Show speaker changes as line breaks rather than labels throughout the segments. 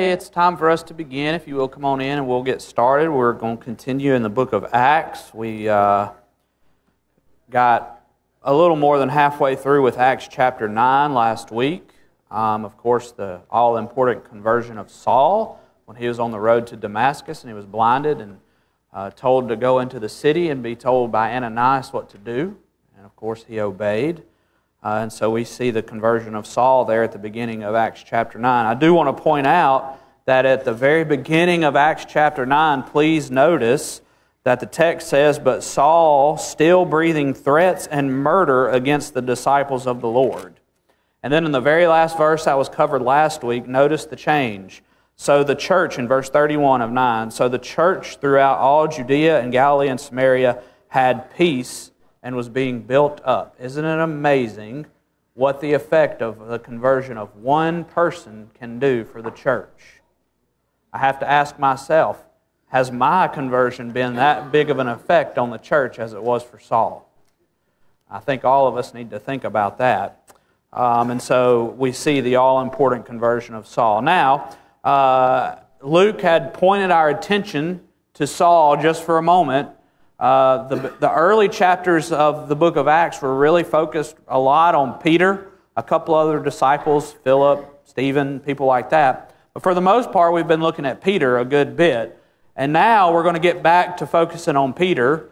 It's time for us to begin. If you will come on in and we'll get started. We're going to continue in the book of Acts. We got a little more than halfway through with Acts chapter 9 last week. Of course, the all-important conversion of Saul when he was on the road to Damascus and he was blinded and told to go into the city and be told by Ananias what to do. And of course, he obeyed. And so we see the conversion of Saul there at the beginning of Acts chapter 9. I do want to point out that at the very beginning of Acts chapter 9, please notice that the text says, "But Saul, still breathing threats and murder against the disciples of the Lord." And then in the very last verse that was covered last week, notice the change. So the church, in verse 31 of 9, "So the church throughout all Judea and Galilee and Samaria had peace and was being built up." Isn't it amazing what the effect of the conversion of one person can do for the church? I have to ask myself, has my conversion been that big of an effect on the church as it was for Saul? I think all of us need to think about that. And so we see the all-important conversion of Saul. Now, Luke had pointed our attention to Saul just for a moment. The early chapters of the book of Acts were really focused a lot on Peter, a couple other disciples, Philip, Stephen, people like that. But for the most part, we've been looking at Peter a good bit. And now we're going to get back to focusing on Peter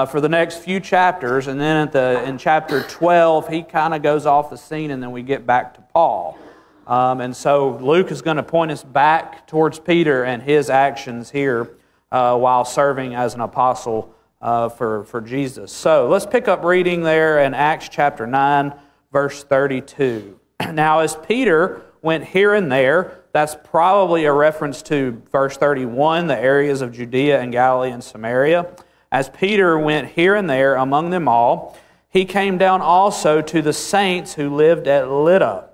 for the next few chapters. And then in chapter 12, he kind of goes off the scene, and then we get back to Paul. And so Luke is going to point us back towards Peter and his actions here while serving as an apostle for Jesus. So let's pick up reading there in Acts chapter 9, verse 32. Now as Peter went here and there, that's probably a reference to verse 31, the areas of Judea and Galilee and Samaria. As Peter went here and there among them all, he came down also to the saints who lived at Lydda.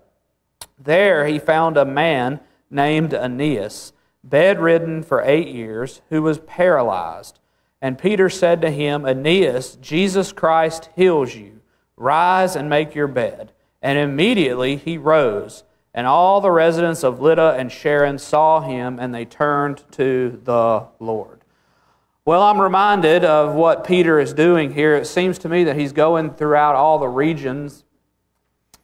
There he found a man named Aeneas, bedridden for 8 years, who was paralyzed. And Peter said to him, "Aeneas, Jesus Christ heals you. Rise and make your bed." And immediately he rose. And all the residents of Lydda and Sharon saw him, and they turned to the Lord. Well, I'm reminded of what Peter is doing here. It seems to me that he's going throughout all the regions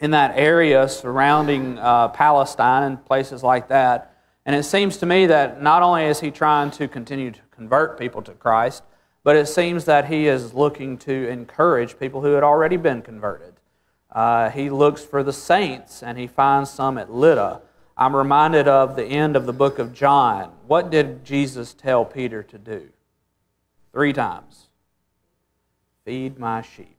in that area surrounding Palestine and places like that. And it seems to me that not only is he trying to continue to convert people to Christ, but it seems that he is looking to encourage people who had already been converted. He looks for the saints, and he finds some at Lydda. I'm reminded of the end of the book of John. What did Jesus tell Peter to do? 3 times. Feed my sheep.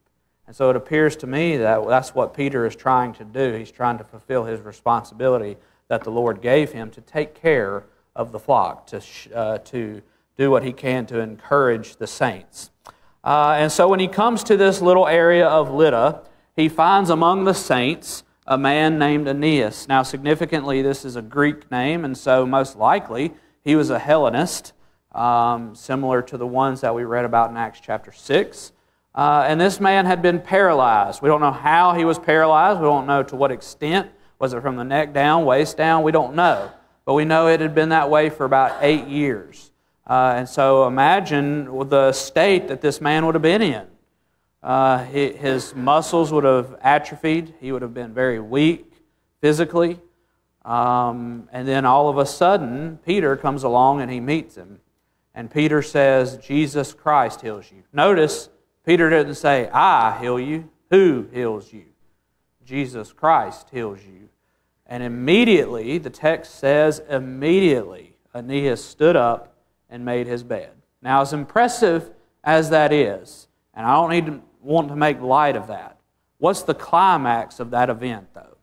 And so it appears to me that that's what Peter is trying to do. He's trying to fulfill his responsibility that the Lord gave him to take care of the flock, to do what he can to encourage the saints. And so when he comes to this little area of Lydda, he finds among the saints a man named Aeneas. Now, significantly, this is a Greek name, and so most likely he was a Hellenist, similar to the ones that we read about in Acts chapter 6. And this man had been paralyzed. We don't know how he was paralyzed. We don't know to what extent. Was it from the neck down, waist down? We don't know. But we know it had been that way for about 8 years. And so imagine the state that this man would have been in. His muscles would have atrophied. He would have been very weak physically. And then all of a sudden, Peter comes along and he meets him. And Peter says, "Jesus Christ heals you." Notice, Peter didn't say, "I heal you." Who heals you? Jesus Christ heals you. And immediately, the text says, immediately, Aeneas stood up and made his bed. Now, as impressive as that is, and I don't want to make light of that, what's the climax of that event, though?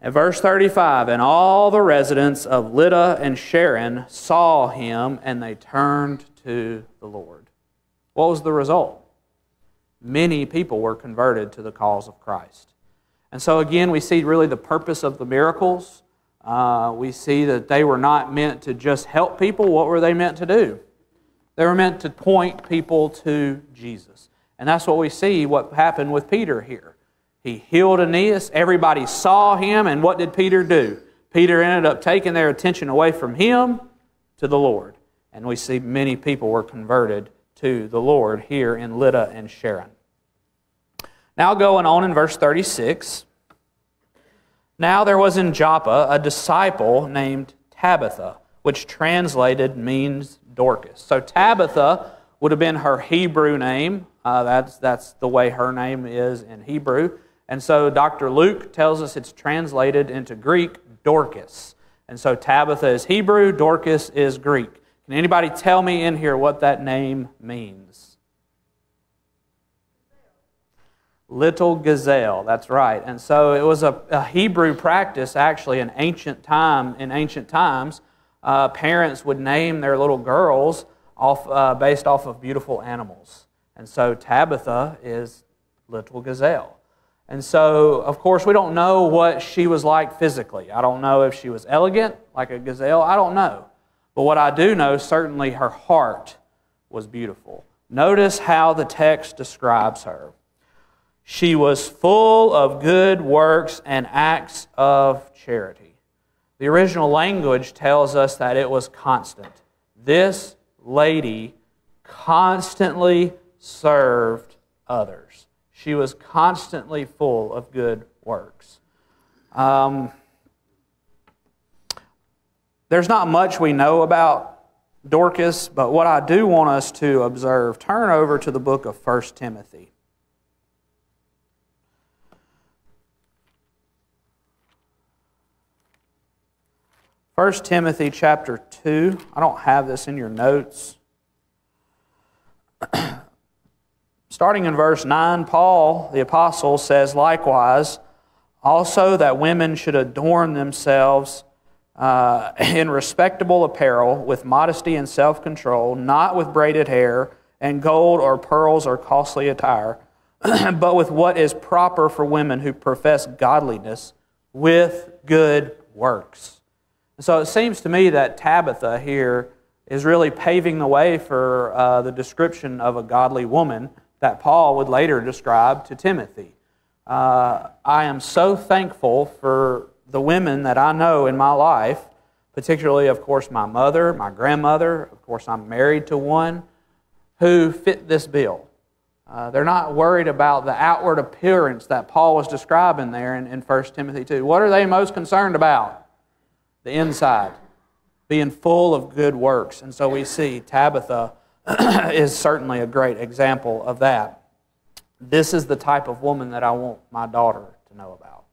At verse 35, "And all the residents of Lydda and Sharon saw him, and they turned to the Lord." What was the result? Many people were converted to the cause of Christ. And so again, we see really the purpose of the miracles. We see that they were not meant to just help people. What were they meant to do? They were meant to point people to Jesus. And that's what we see what happened with Peter here. He healed Aeneas. Everybody saw him. And what did Peter do? Peter ended up taking their attention away from him to the Lord. And we see many people were converted to the Lord here in Lydda and Sharon. Now going on in verse 36. Now there was in Joppa a disciple named Tabitha, which translated means Dorcas. So Tabitha would have been her Hebrew name. That's the way her name is in Hebrew. And so Dr. Luke tells us it's translated into Greek, Dorcas. And so Tabitha is Hebrew, Dorcas is Greek. Can anybody tell me in here what that name means? Little gazelle, that's right. And so it was a Hebrew practice actually in ancient times. Parents would name their little girls based off of beautiful animals. And so Tabitha is little gazelle. And so, of course, we don't know what she was like physically. I don't know if she was elegant, like a gazelle. I don't know. But what I do know, certainly her heart was beautiful. Notice how the text describes her. She was full of good works and acts of charity. The original language tells us that it was constant. This lady constantly served others. She was constantly full of good works. There's not much we know about Dorcas, but what I do want us to observe, turn over to the book of 1 Timothy. 1 Timothy chapter 2. I don't have this in your notes. Starting in verse 9, Paul, the apostle, says, likewise, also that women should adorn themselves in respectable apparel, with modesty and self-control, not with braided hair and gold or pearls or costly attire, but with what is proper for women who profess godliness with good works. So it seems to me that Tabitha here is really paving the way for the description of a godly woman that Paul would later describe to Timothy. I am so thankful for the women that I know in my life, particularly, of course, my mother, my grandmother. Of course, I'm married to one who fit this bill. They're not worried about the outward appearance that Paul was describing there in 1 Timothy 2. What are they most concerned about? The inside, being full of good works. And so we see Tabitha is certainly a great example of that. This is the type of woman that I want my daughter to know about.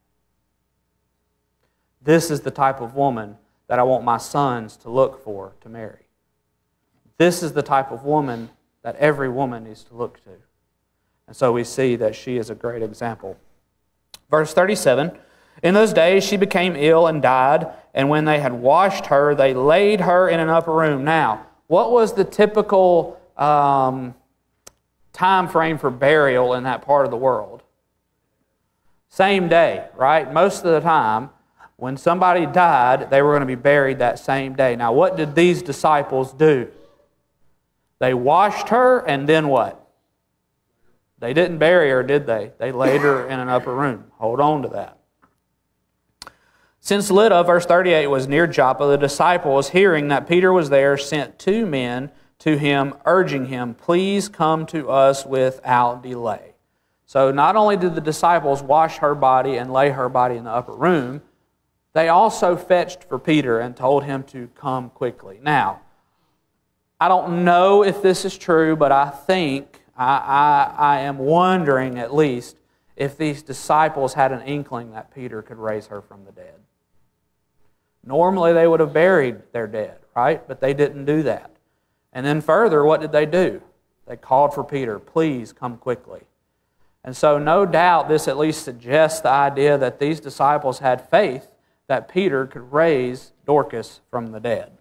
This is the type of woman that I want my sons to look for to marry. This is the type of woman that every woman needs to look to. And so we see that she is a great example. Verse 37, in those days she became ill and died, and when they had washed her, they laid her in an upper room. Now, what was the typical time frame for burial in that part of the world? Same day, right? Most of the time, when somebody died, they were going to be buried that same day. Now, what did these disciples do? They washed her, and then what? They didn't bury her, did they? They laid her in an upper room. Hold on to that. Since Lydda, verse 38, was near Joppa, the disciples, hearing that Peter was there, sent 2 men to him, urging him, please come to us without delay. So not only did the disciples wash her body and lay her body in the upper room, they also fetched for Peter and told him to come quickly. Now, I don't know if this is true, but I think, I am wondering at least, if these disciples had an inkling that Peter could raise her from the dead. Normally they would have buried their dead, right? But they didn't do that. And then further, what did they do? They called for Peter, please come quickly. And so no doubt this at least suggests the idea that these disciples had faith that Peter could raise Dorcas from the dead.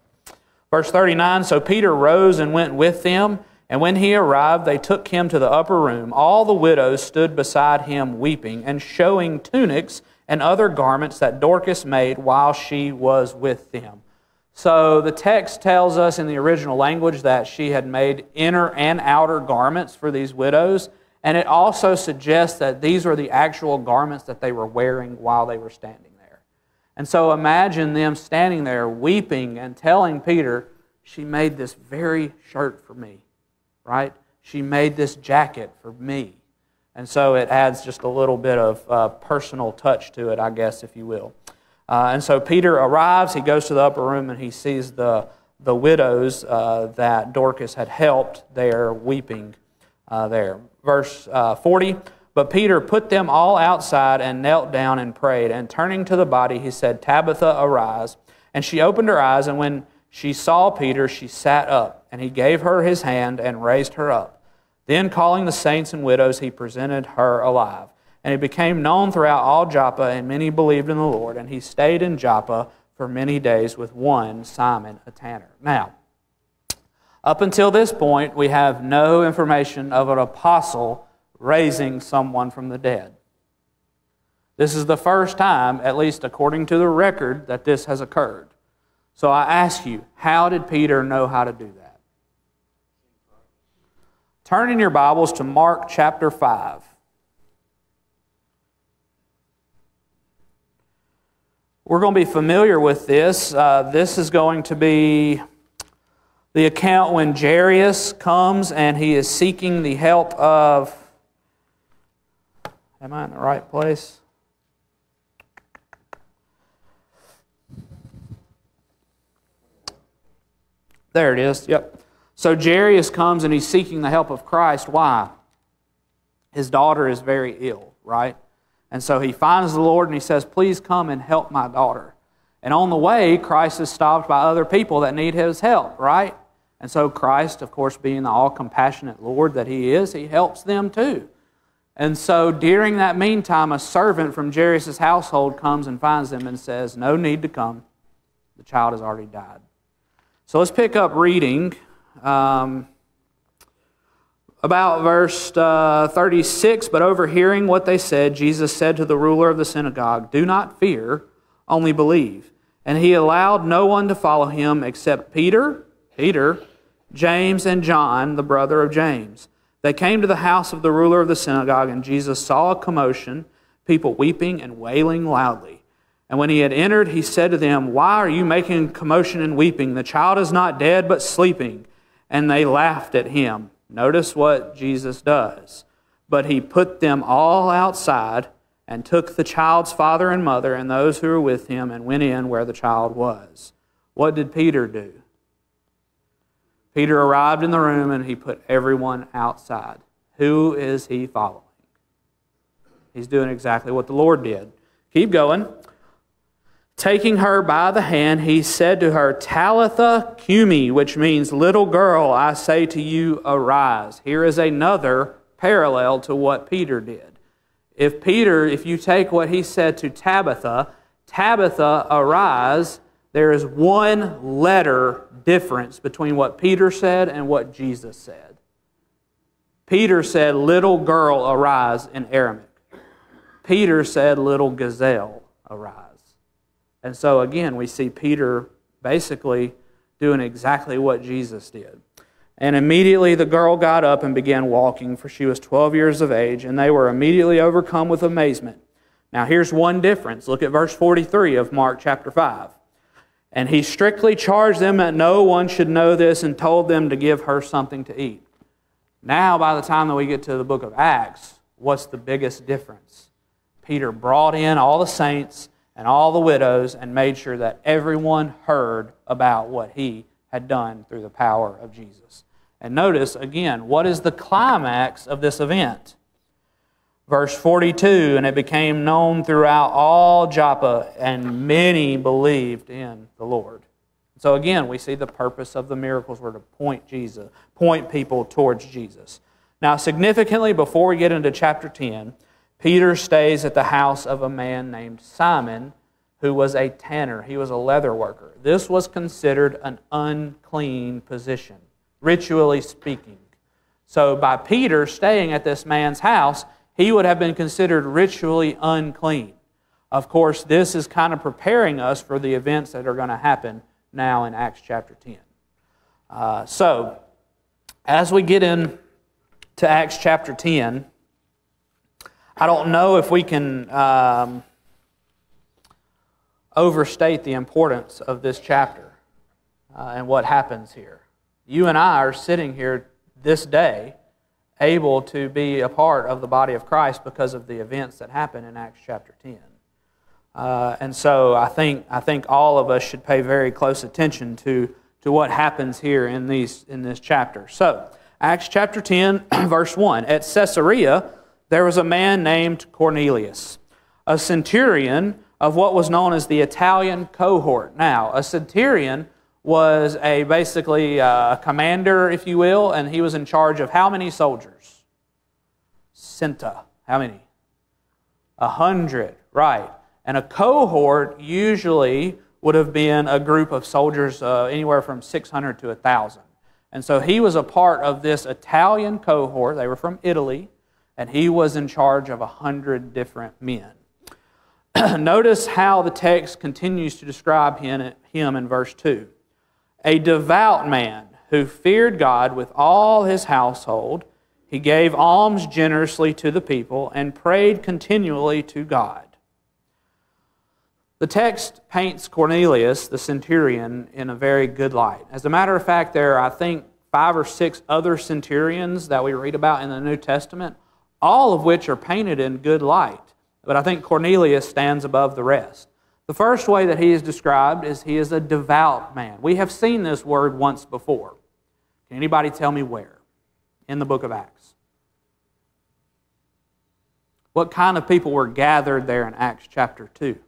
Verse 39, so Peter rose and went with them, and when he arrived, they took him to the upper room. All the widows stood beside him weeping and showing tunics and other garments that Dorcas made while she was with them. So the text tells us in the original language that she had made inner and outer garments for these widows, and it also suggests that these were the actual garments that they were wearing while they were standing there. And so imagine them standing there weeping and telling Peter, she made this very shirt for me, right? She made this jacket for me. And so it adds just a little bit of personal touch to it, I guess, if you will. And so Peter arrives, he goes to the upper room, and he sees the widows that Dorcas had helped there weeping there. Verse 40, but Peter put them all outside and knelt down and prayed. And turning to the body, he said, Tabitha, arise. And she opened her eyes, and when she saw Peter, she sat up. And he gave her his hand and raised her up. Then calling the saints and widows, he presented her alive. And it became known throughout all Joppa, and many believed in the Lord. And he stayed in Joppa for many days with one Simon, a tanner. Now, up until this point, we have no information of an apostle raising someone from the dead. This is the first time, at least according to the record, that this has occurred. So I ask you, how did Peter know how to do that? Turn in your Bibles to Mark chapter 5. We're going to be familiar with this. This is going to be the account when Jairus comes and he is seeking the help of... Am I in the right place? There it is. Yep. So Jairus comes and he's seeking the help of Christ. Why? His daughter is very ill, right? And so he finds the Lord and he says, please come and help my daughter. And on the way, Christ is stopped by other people that need his help, right? And so Christ, of course, being the all-compassionate Lord that he is, he helps them too. And so during that meantime, a servant from Jairus' household comes and finds them and says, no need to come. The child has already died. So let's pick up reading about verse 36. But overhearing what they said, Jesus said to the ruler of the synagogue, do not fear, only believe. And he allowed no one to follow him except Peter, James, and John, the brother of James. They came to the house of the ruler of the synagogue, and Jesus saw a commotion, people weeping and wailing loudly. And when he had entered, he said to them, why are you making commotion and weeping? The child is not dead, but sleeping. And they laughed at him. Notice what Jesus does. But he put them all outside and took the child's father and mother and those who were with him and went in where the child was. What did Peter do? Peter arrived in the room and he put everyone outside. Who is he following? He's doing exactly what the Lord did. Keep going. Taking her by the hand, he said to her, Talitha cumi, which means, little girl, I say to you, arise. Here is another parallel to what Peter did. If you take what he said to Tabitha, arise, there is one letter difference between what Peter said and what Jesus said. Peter said, little girl, arise in Aramaic. Peter said, little gazelle, arise. And so again, we see Peter basically doing exactly what Jesus did. And immediately the girl got up and began walking, for she was 12 years of age, and they were immediately overcome with amazement. Now here's one difference. Look at verse 43 of Mark chapter 5. And he strictly charged them that no one should know this and told them to give her something to eat. Now, by the time that we get to the book of Acts, what's the biggest difference? Peter brought in all the saints and all the widows and made sure that everyone heard about what he had done through the power of Jesus. And notice, again, what is the climax of this event? Verse 42, and it became known throughout all Joppa, and many believed in the Lord. So again, we see the purpose of the miracles were to point people towards Jesus. Now, significantly, before we get into chapter 10, Peter stays at the house of a man named Simon, who was a tanner. He was a leather worker. This was considered an unclean position, ritually speaking. So by Peter staying at this man's house, he would have been considered ritually unclean. Of course, this is kind of preparing us for the events that are going to happen now in Acts chapter 10. So, as we get into Acts chapter 10, I don't know if we can overstate the importance of this chapter and what happens here. You and I are sitting here this day able to be a part of the body of Christ because of the events that happen in Acts chapter 10. And so I think all of us should pay very close attention to what happens here in this chapter. So, Acts chapter 10, verse 1. At Caesarea, there was a man named Cornelius, a centurion of what was known as the Italian cohort. Now, a centurion was basically a commander, if you will, and he was in charge of how many soldiers? Centa. How many? 100, right. And a cohort usually would have been a group of soldiers anywhere from 600 to 1,000. And so he was a part of this Italian cohort. They were from Italy, and he was in charge of 100 different men. Notice how the text continues to describe him in verse 2. A devout man who feared God with all his household, he gave alms generously to the people and prayed continually to God. The text paints Cornelius, the centurion, in a very good light. As a matter of fact, there are, I think, 5 or 6 other centurions that we read about in the New Testament, all of which are painted in good light. But I think Cornelius stands above the rest. The first way that he is described is he is a devout man. We have seen this word once before. Can anybody tell me where? In the book of Acts. What kind of people were gathered there in Acts chapter 2?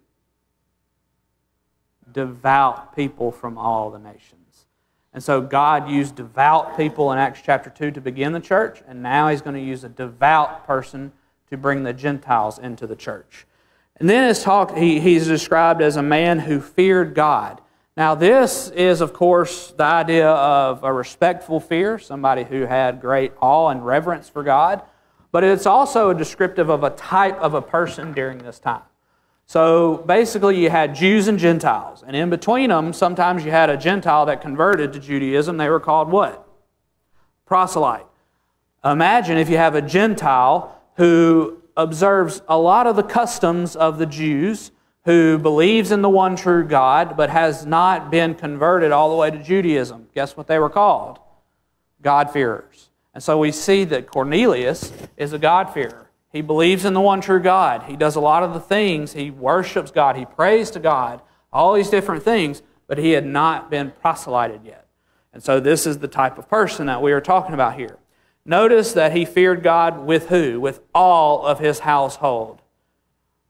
Devout people from all the nations. And so God used devout people in Acts chapter 2 to begin the church, and now He's going to use a devout person to bring the Gentiles into the church. And then he's described as a man who feared God. Now this is, of course, the idea of a respectful fear, somebody who had great awe and reverence for God, but it's also a descriptive of a type of a person during this time. So basically you had Jews and Gentiles, and in between them, sometimes you had a Gentile that converted to Judaism. They were called what? Proselyte. Imagine if you have a Gentile who observes a lot of the customs of the Jews, who believes in the one true God, but has not been converted all the way to Judaism. Guess what they were called? God-fearers. And so we see that Cornelius is a God-fearer. He believes in the one true God. He does a lot of the things. He worships God. He prays to God. All these different things, but he had not been proselyted yet. And so this is the type of person that we are talking about here. Notice that he feared God with who? With all of his household.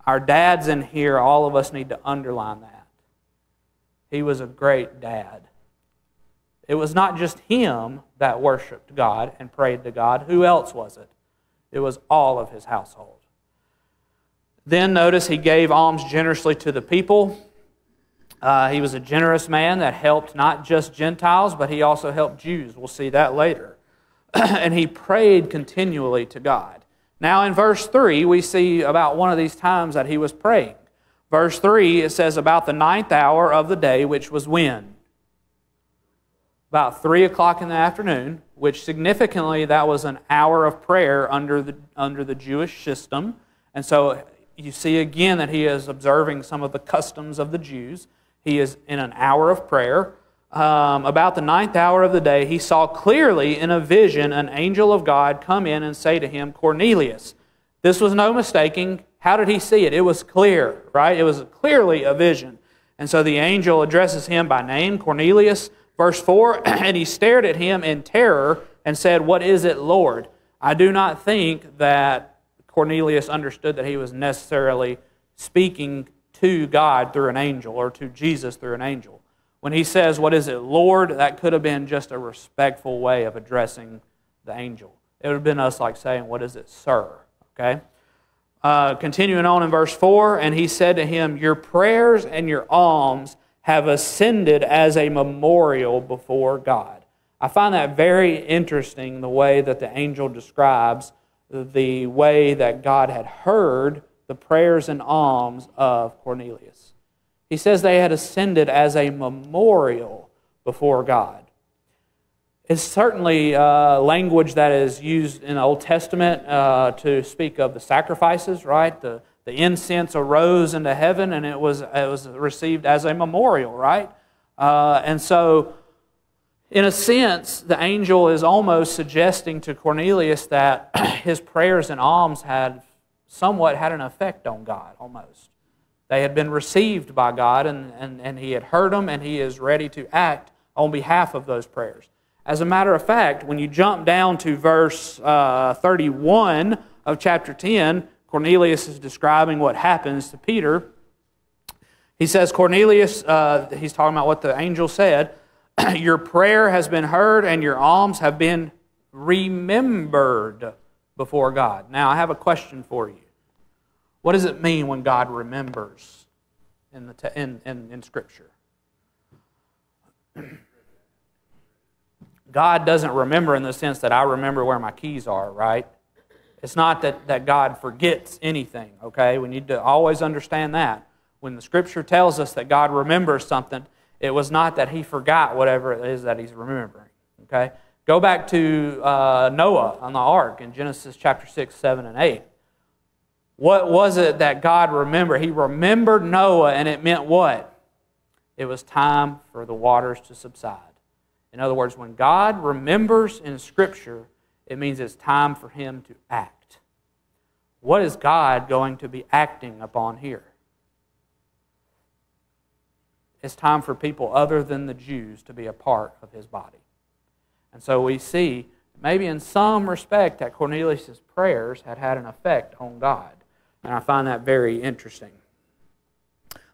Our dads in here, all of us need to underline that. He was a great dad. It was not just him that worshiped God and prayed to God. Who else was it? It was all of his household. Then notice he gave alms generously to the people. He was a generous man that helped not just Gentiles, but he also helped Jews. We'll see that later. And he prayed continually to God. Now in verse 3, we see about one of these times that he was praying. Verse 3, it says, about the 9th hour of the day, which was when? About 3 o'clock in the afternoon, which significantly that was an hour of prayer under the Jewish system. And so you see again that he is observing some of the customs of the Jews. He is in an hour of prayer. About the 9th hour of the day, he saw clearly in a vision an angel of God come in and say to him, Cornelius. This was no mistaking. How did he see it? It was clear, right? It was clearly a vision. And so the angel addresses him by name, Cornelius. Verse 4, and he stared at him in terror and said, what is it, Lord? I do not think that Cornelius understood that he was necessarily speaking to God through an angel or to Jesus through an angel. When he says, what is it, Lord, that could have been just a respectful way of addressing the angel. It would have been us like saying, what is it, sir? Okay? Continuing on in verse 4, and he said to him, your prayers and your alms have ascended as a memorial before God. I find that very interesting, the way that the angel describes the way that God had heard the prayers and alms of Cornelius. He says they had ascended as a memorial before God. It's certainly language that is used in the Old Testament to speak of the sacrifices, right? The the incense arose into heaven, and it was received as a memorial, right? And so, in a sense, the angel is almost suggesting to Cornelius that his prayers and alms had somewhat had an effect on God, almost. They had been received by God, and He had heard them, and He is ready to act on behalf of those prayers. As a matter of fact, when you jump down to verse 31 of chapter 10, Cornelius is describing what happens to Peter. He says, Cornelius, he's talking about what the angel said, your prayer has been heard and your alms have been remembered before God. Now, I have a question for you. What does it mean when God remembers in Scripture? God doesn't remember in the sense that I remember where my keys are, right? It's not that God forgets anything, okay? We need to always understand that. When the Scripture tells us that God remembers something, it was not that He forgot whatever it is that He's remembering, okay? Go back to Noah on the ark in Genesis chapter 6, 7, and 8. What was it that God remembered? He remembered Noah, and it meant what? It was time for the waters to subside. In other words, when God remembers in Scripture, it means it's time for Him to act. What is God going to be acting upon here? It's time for people other than the Jews to be a part of His body. And so we see, maybe in some respect, that Cornelius' prayers had had an effect on God. And I find that very interesting.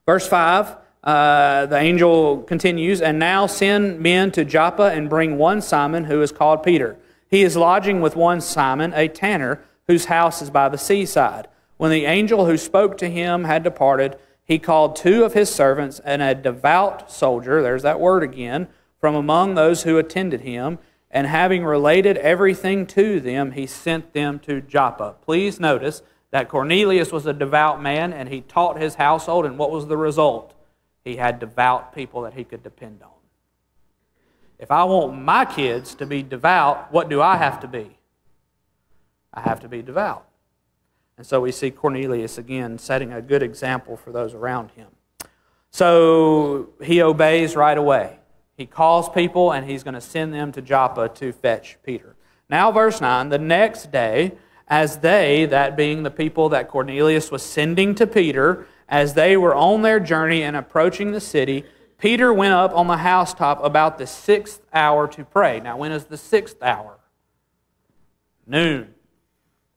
Verse 5, the angel continues, and now send men to Joppa and bring one Simon who is called Peter. He is lodging with one Simon, a tanner, whose house is by the seaside. When the angel who spoke to him had departed, he called two of his servants and a devout soldier, there's that word again, from among those who attended him, and having related everything to them, he sent them to Joppa. Please notice that Cornelius was a devout man, and he taught his household, and what was the result? He had devout people that he could depend on. If I want my kids to be devout, what do I have to be? I have to be devout. And so we see Cornelius again setting a good example for those around him. So he obeys right away. He calls people and he's going to send them to Joppa to fetch Peter. Now verse 9, the next day, as they, that being the people that Cornelius was sending to Peter, as they were on their journey and approaching the city, Peter went up on the housetop about the 6th hour to pray. Now when is the 6th hour? Noon.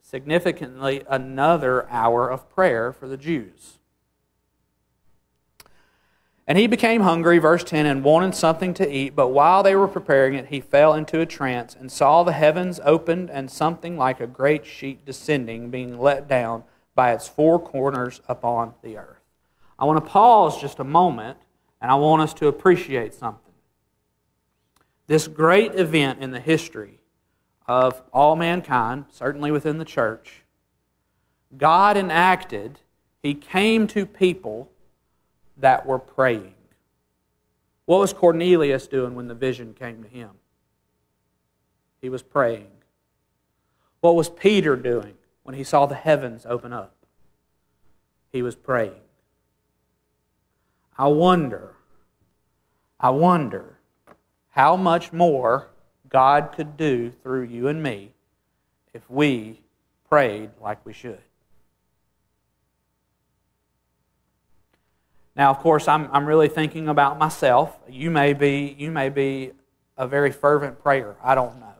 Significantly, another hour of prayer for the Jews. And he became hungry, verse 10, and wanted something to eat, but while they were preparing it, he fell into a trance and saw the heavens opened and something like a great sheet descending, being let down by its four corners upon the earth. I want to pause just a moment, and I want us to appreciate something. This great event in the history of all mankind, certainly within the church, God enacted, He came to people that were praying. What was Cornelius doing when the vision came to him? He was praying. What was Peter doing when he saw the heavens open up? He was praying. I wonder how much more God could do through you and me if we prayed like we should. Now, of course, I'm really thinking about myself. You may be a very fervent prayer. I don't know.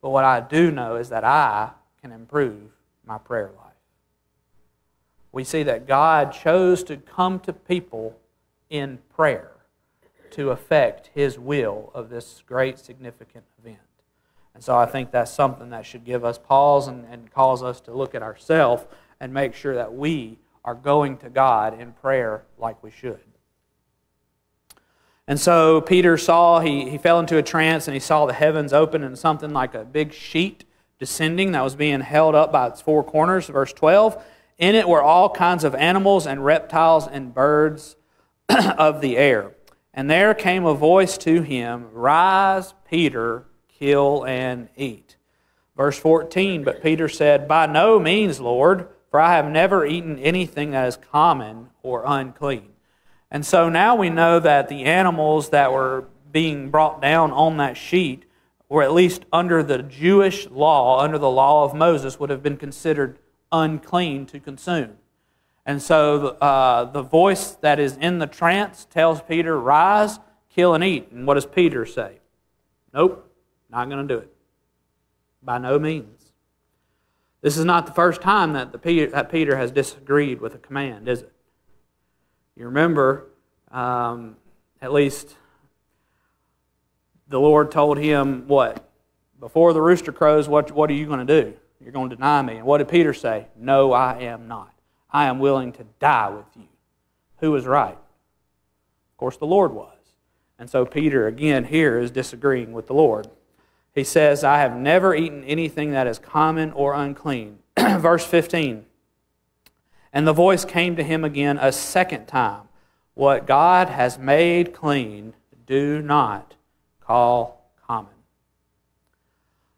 But what I do know is that I can improve my prayer life. We see that God chose to come to people in prayer to effect His will of this great significant event. And so I think that's something that should give us pause and cause us to look at ourselves and make sure that we are going to God in prayer like we should. And so Peter saw, he fell into a trance and he saw the heavens open and something like a big sheet descending that was being held up by its four corners. Verse 12, in it were all kinds of animals and reptiles and birds of the air. And there came a voice to him, rise, Peter, kill and eat. Verse 14, but Peter said, by no means, Lord, for I have never eaten anything that is common or unclean. And so now we know that the animals that were being brought down on that sheet were, at least under the Jewish law, under the law of Moses, would have been considered unclean to consume. And so the voice that is in the trance tells Peter, rise, kill and eat. And what does Peter say? Nope, not going to do it. By no means. This is not the first time that Peter has disagreed with a command, is it? You remember, at least the Lord told him what? Before the rooster crows, what are you going to do? You're going to deny me. And what did Peter say? No, I am not. I am willing to die with you. Who was right? Of course, the Lord was. And so Peter, again, here is disagreeing with the Lord. He says, I have never eaten anything that is common or unclean. Verse 15. And the voice came to him again a second time. What God has made clean, do not call common.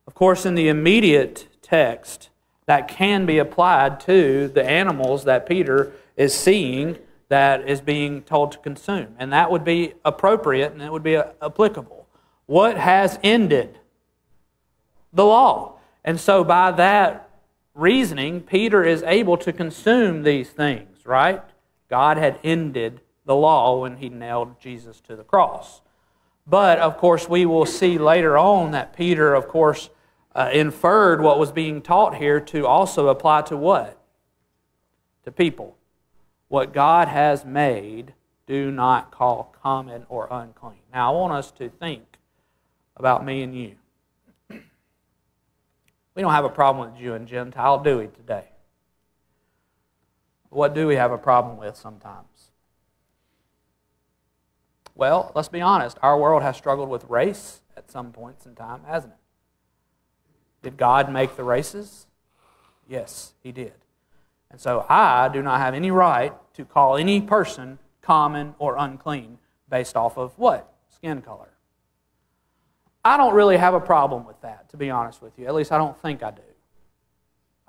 Of course, in the immediate text, that can be applied to the animals that Peter is seeing that is being told to consume. And that would be appropriate and it would be applicable. What has ended? The law. And so by that reasoning, Peter is able to consume these things, right? God had ended the law when he nailed Jesus to the cross. But, of course, we will see later on that Peter, of course, inferred what was being taught here to also apply to what? To people. What God has made, do not call common or unclean. Now, I want us to think about me and you. We don't have a problem with Jew and Gentile, do we, today? What do we have a problem with sometimes? Well, let's be honest. Our world has struggled with race at some points in time, hasn't it? Did God make the races? Yes, He did. And so I do not have any right to call any person common or unclean based off of what? Skin color. I don't really have a problem with that, to be honest with you. At least I don't think I do.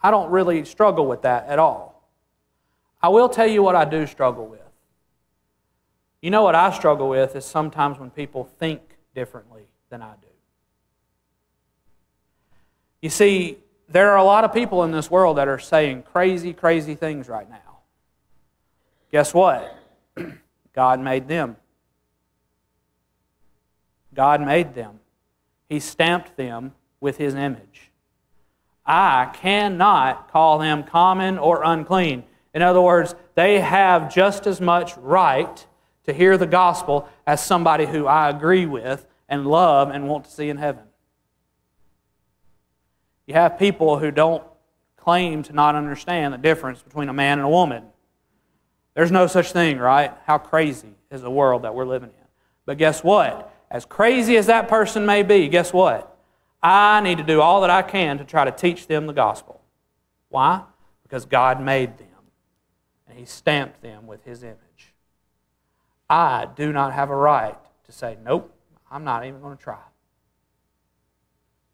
I don't really struggle with that at all. I will tell you what I do struggle with. You know what I struggle with is sometimes when people think differently than I do. You see, there are a lot of people in this world that are saying crazy, crazy things right now. Guess what? God made them. God made them. He stamped them with His image. I cannot call them common or unclean. In other words, they have just as much right to hear the gospel as somebody who I agree with and love and want to see in heaven. You have people who don't claim to not understand the difference between a man and a woman. There's no such thing, right? How crazy is the world that we're living in? But guess what? As crazy as that person may be, guess what? I need to do all that I can to try to teach them the gospel. Why? Because God made them, and He stamped them with His image. I do not have a right to say, nope, I'm not even going to try.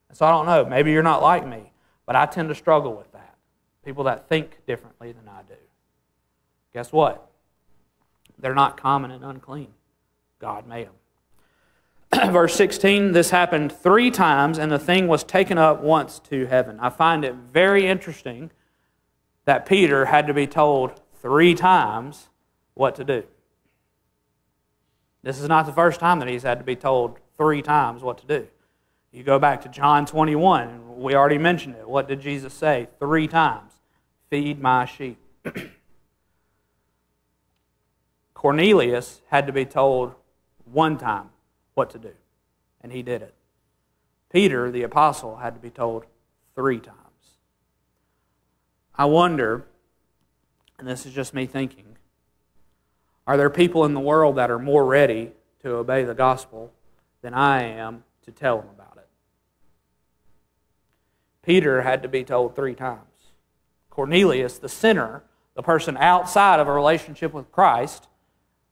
And so I don't know, maybe you're not like me, but I tend to struggle with that. People that think differently than I do. Guess what? They're not common and unclean. God made them. Verse 16, this happened 3 times, and the thing was taken up once to heaven. I find it very interesting that Peter had to be told 3 times what to do. This is not the first time that he's had to be told 3 times what to do. You go back to John 21, and we already mentioned it. What did Jesus say 3 times? Feed my sheep. Cornelius had to be told 1 time what to do, and he did it. Peter, the apostle, had to be told 3 times. I wonder, and this is just me thinking, are there people in the world that are more ready to obey the gospel than I am to tell them about it? Peter had to be told 3 times. Cornelius, the sinner, the person outside of a relationship with Christ,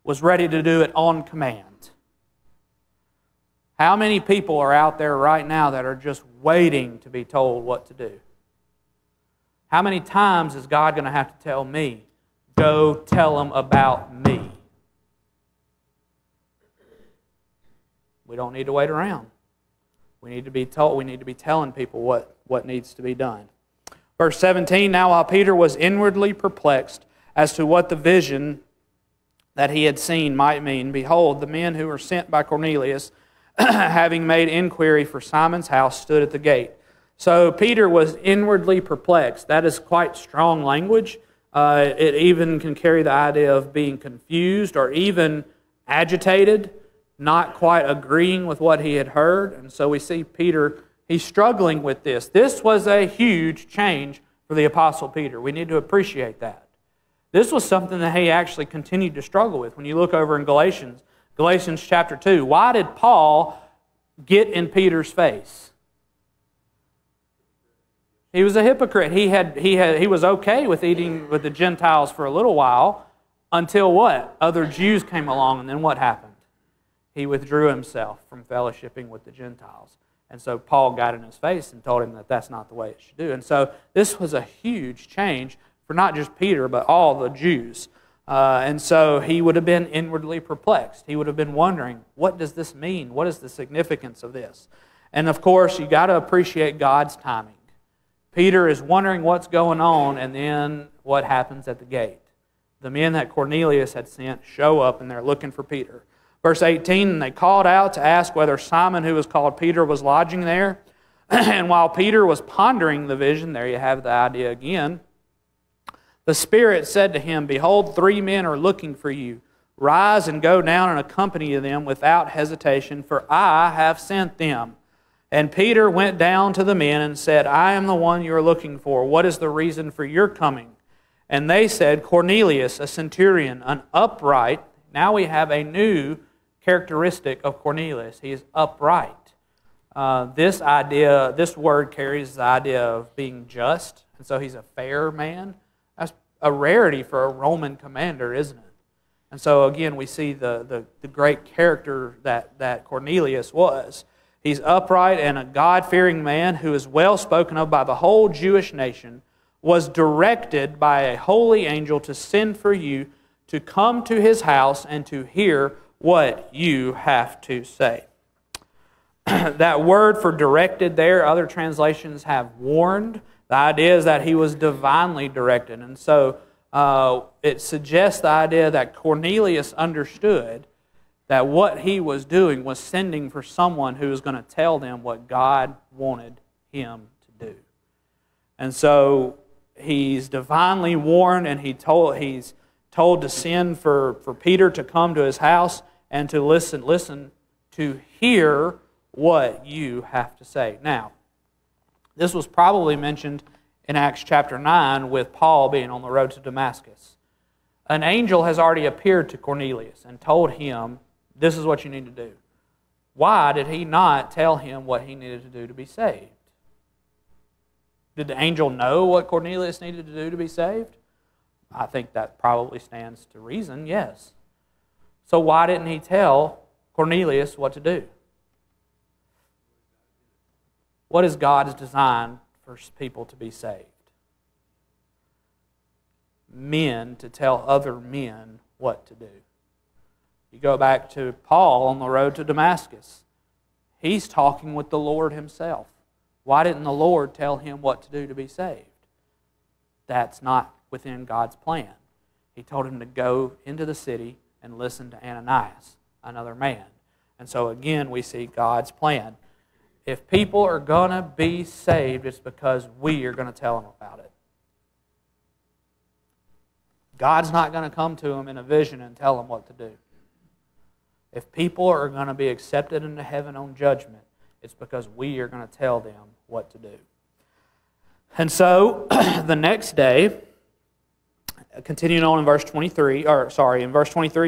was ready to do it on command. How many people are out there right now that are just waiting to be told what to do? How many times is God going to have to tell me, go tell them about me? We don't need to wait around. We need to be told. We need to be telling people what needs to be done. Verse 17, now while Peter was inwardly perplexed as to what the vision that he had seen might mean, behold, the men who were sent by Cornelius, having made inquiry for Simon's house, stood at the gate. So Peter was inwardly perplexed. That is quite strong language. It even can carry the idea of being confused or even agitated, not quite agreeing with what he had heard. And so we see Peter, he's struggling with this. This was a huge change for the Apostle Peter. We need to appreciate that. This was something that he actually continued to struggle with. When you look over in Galatians chapter 2, why did Paul get in Peter's face? He was a hypocrite. He was okay with eating with the Gentiles for a little while until what? Other Jews came along, and then what happened? He withdrew himself from fellowshipping with the Gentiles. And so Paul got in his face and told him that that's not the way it should do. And so this was a huge change for not just Peter, but all the Jews. And so he would have been inwardly perplexed. He would have been wondering, what does this mean? What is the significance of this? And of course, you got to appreciate God's timing. Peter is wondering what's going on, and then what happens at the gate? The men that Cornelius had sent show up, and they're looking for Peter. Verse 18, and they called out to ask whether Simon, who was called Peter, was lodging there. And while Peter was pondering the vision, there you have the idea again, the Spirit said to him, behold, 3 men are looking for you. Rise and go down and accompany them without hesitation, for I have sent them. And Peter went down to the men and said, I am the one you are looking for. What is the reason for your coming? And they said, Cornelius, a centurion, an upright. Now we have a new characteristic of Cornelius. He is upright. This word carries the idea of being just, and so he's a fair man. That's a rarity for a Roman commander, isn't it? And so again, we see the great character that Cornelius was. He's upright and a God-fearing man who is well spoken of by the whole Jewish nation, was directed by a holy angel to send for you to come to his house and to hear what you have to say. That word for directed there, other translations have warned. The idea is that he was divinely directed. And so it suggests the idea that Cornelius understood that what he was doing was sending for someone who was going to tell them what God wanted him to do. And so he's divinely warned, and he's told to send for Peter to come to his house and to listen to hear what you have to say. Now, this was probably mentioned in Acts chapter 9 with Paul being on the road to Damascus. An angel has already appeared to Cornelius and told him, this is what you need to do. Why did he not tell him what he needed to do to be saved? Did the angel know what Cornelius needed to do to be saved? I think that probably stands to reason, yes. So why didn't he tell Cornelius what to do? What is God's design for people to be saved? Men to tell other men what to do. You go back to Paul on the road to Damascus. He's talking with the Lord himself. Why didn't the Lord tell him what to do to be saved? That's not within God's plan. He told him to go into the city and listen to Ananias, another man. And so again, we see God's plan. If people are going to be saved, it's because we are going to tell them about it. God's not going to come to them in a vision and tell them what to do. If people are going to be accepted into heaven on judgment, it's because we are going to tell them what to do. And so, the next day, continuing on in verse 23,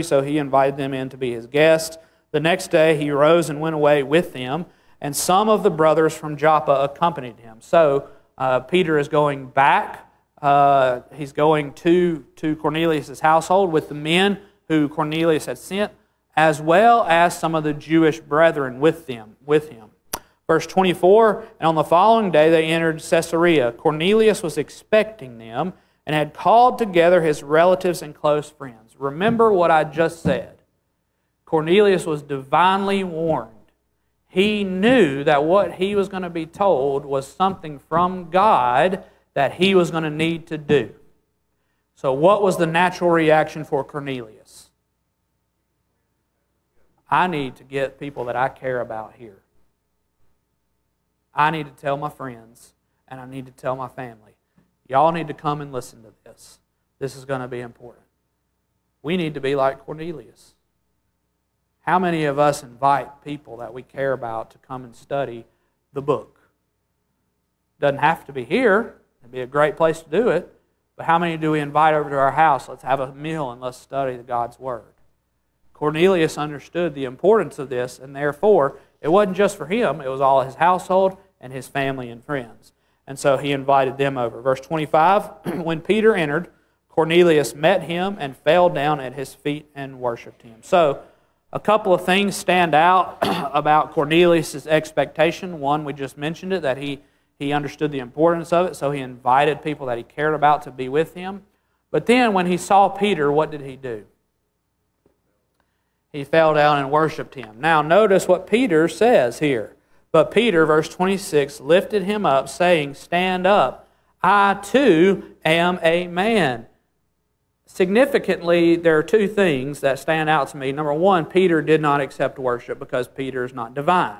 so he invited them in to be his guests. The next day he rose and went away with them, and some of the brothers from Joppa accompanied him. So, Peter is going back. He's going to Cornelius' household with the men who Cornelius had sent, as well as some of the Jewish brethren with him. Verse 24, and on the following day they entered Caesarea. Cornelius was expecting them and had called together his relatives and close friends. Remember what I just said. Cornelius was divinely warned. He knew that what he was going to be told was something from God that he was going to need to do. So what was the natural reaction for Cornelius? I need to get people that I care about here. I need to tell my friends, and I need to tell my family. Y'all need to come and listen to this. This is going to be important. We need to be like Cornelius. How many of us invite people that we care about to come and study the book? Doesn't have to be here. It'd be a great place to do it. But how many do we invite over to our house? Let's have a meal and let's study God's Word. Cornelius understood the importance of this, and therefore, it wasn't just for him. It was all his household and his family and friends. And so he invited them over. Verse 25, when Peter entered, Cornelius met him and fell down at his feet and worshipped him. So, a couple of things stand out about Cornelius' expectation. One, we just mentioned it, that he understood the importance of it, so he invited people that he cared about to be with him. But then when he saw Peter, what did he do? He fell down and worshipped him. Now notice what Peter says here. But Peter, verse 26, lifted him up, saying, "Stand up, I too am a man." Significantly, there are two things that stand out to me. Number one, Peter did not accept worship because Peter is not divine.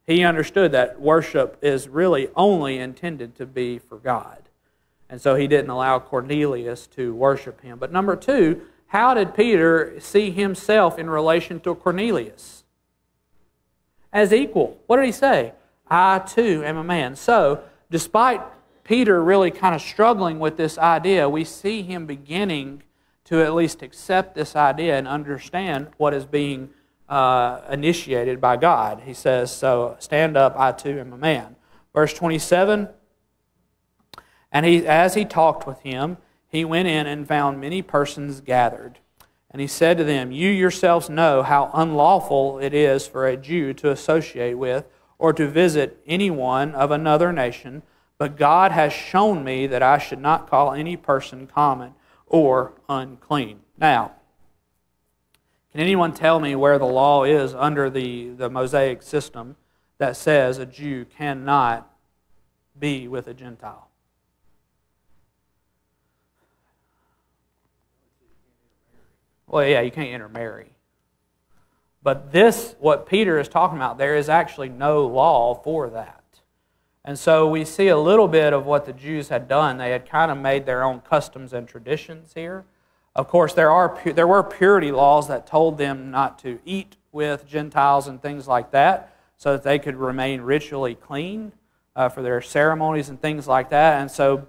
He understood that worship is really only intended to be for God. And so he didn't allow Cornelius to worship him. But number two, how did Peter see himself in relation to Cornelius? As equal. What did he say? I too am a man. So, despite Peter really kind of struggling with this idea, we see him beginning to at least accept this idea and understand what is being initiated by God. He says, so stand up, I too am a man. Verse 27, and as he talked with him, he went in and found many persons gathered. And he said to them, you yourselves know how unlawful it is for a Jew to associate with or to visit anyone of another nation, but God has shown me that I should not call any person common or unclean. Now, can anyone tell me where the law is under the Mosaic system that says a Jew cannot be with a Gentile? Well, yeah, you can't intermarry. But this, what Peter is talking about, there is actually no law for that. And so we see a little bit of what the Jews had done. They had kind of made their own customs and traditions here. Of course, there were purity laws that told them not to eat with Gentiles and things like that so that they could remain ritually clean for their ceremonies and things like that. And so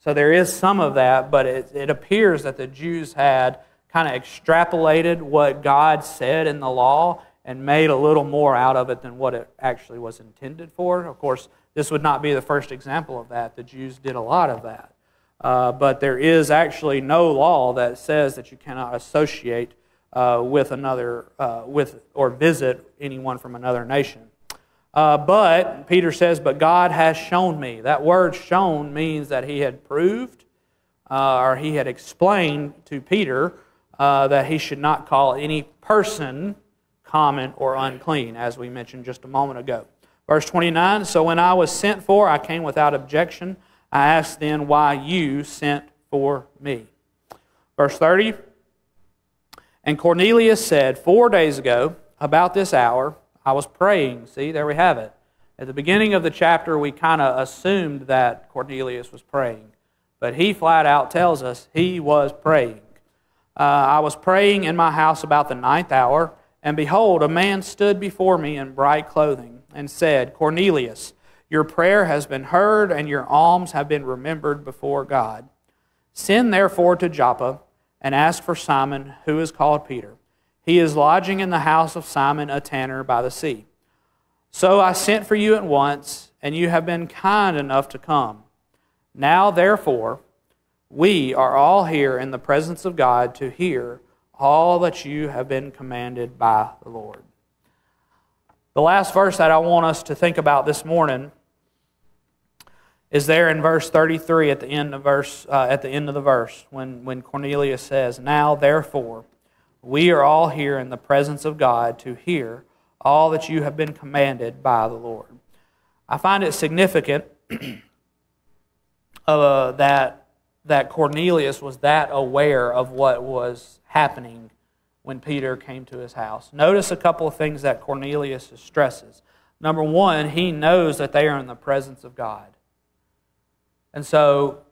there is some of that, but it appears that the Jews had kind of extrapolated what God said in the law and made a little more out of it than what it actually was intended for. Of course, this would not be the first example of that. The Jews did a lot of that. But there is actually no law that says that you cannot associate with another, or visit anyone from another nation. But Peter says, but God has shown me. That word shown means that he had proved, or he had explained to Peter that he should not call any person common or unclean, as we mentioned just a moment ago. Verse 29, so when I was sent for, I came without objection. I asked then why you sent for me. Verse 30, and Cornelius said, 4 days ago, about this hour, I was praying. See, there we have it. At the beginning of the chapter, we kind of assumed that Cornelius was praying. But he flat out tells us he was praying. I was praying in my house about the 9th hour, and behold, a man stood before me in bright clothing and said, Cornelius, your prayer has been heard, and your alms have been remembered before God. Send therefore to Joppa, and ask for Simon, who is called Peter. He is lodging in the house of Simon a tanner by the sea. So I sent for you at once, and you have been kind enough to come. Now therefore, we are all here in the presence of God to hear all that you have been commanded by the Lord. The last verse that I want us to think about this morning is there in verse 33 at the end of the verse when Cornelius says, "Now therefore we are all here in the presence of God to hear all that you have been commanded by the Lord." I find it significant that Cornelius was that aware of what was happening when Peter came to his house. Notice a couple of things that Cornelius stresses. Number one, he knows that they are in the presence of God. And so,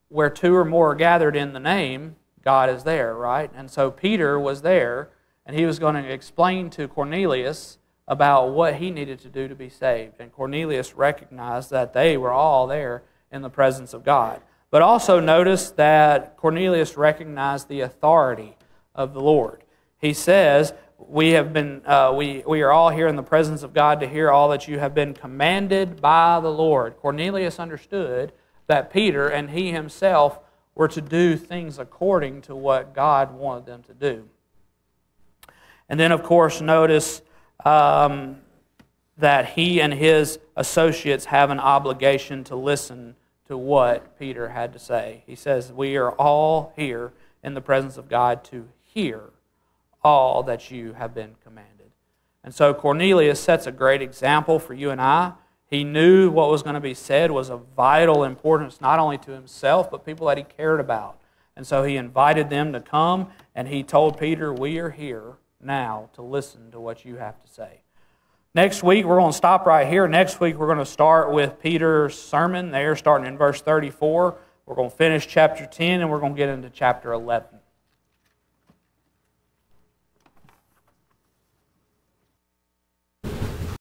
where two or more are gathered in the name, God is there, right? And so Peter was there, and he was going to explain to Cornelius about what he needed to do to be saved. And Cornelius recognized that they were all there in the presence of God. But also notice that Cornelius recognized the authority of the Lord. He says, we are all here in the presence of God to hear all that you have been commanded by the Lord. Cornelius understood that Peter and he himself were to do things according to what God wanted them to do. And then, of course, notice that he and his associates have an obligation to listen to what Peter had to say. He says, we are all here in the presence of God to hear all that you have been commanded. And so Cornelius sets a great example for you and I. He knew what was going to be said was of vital importance, not only to himself, but people that he cared about. And so he invited them to come, and he told Peter, we are here now to listen to what you have to say. Next week, we're going to stop right here. Next week, we're going to start with Peter's sermon there, starting in verse 34. We're going to finish chapter 10, and we're going to get into chapter 11.